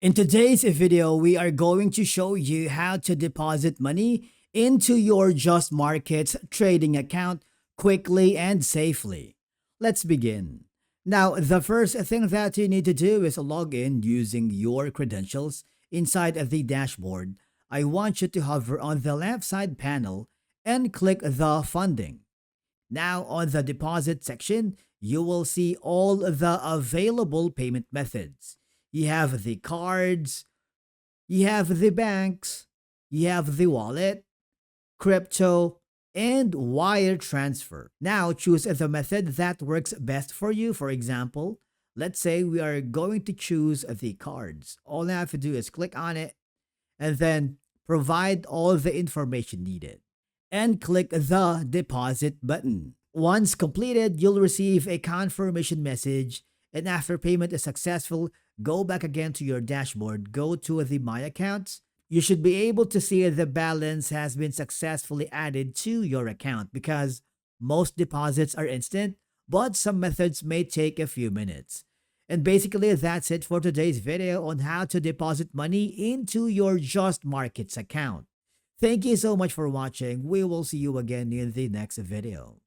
In today's video, we are going to show you how to deposit money into your JustMarkets trading account quickly and safely. Let's begin. Now, the first thing that you need to do is log in using your credentials inside of the dashboard. I want you to hover on the left side panel and click the funding. Now, on the deposit section, you will see all the available payment methods. You have the cards, you have the banks, you have the wallet, crypto, and wire transfer. Now, choose the method that works best for you. For example, let's say we are going to choose the cards. All I have to do is click on it and then provide all the information needed and click the deposit button. Once completed, you'll receive a confirmation message, and after payment is successful, go back again to your dashboard, go to the My Accounts. You should be able to see the balance has been successfully added to your account because most deposits are instant, but some methods may take a few minutes. And basically, that's it for today's video on how to deposit money into your JustMarkets account. Thank you so much for watching. We will see you again in the next video.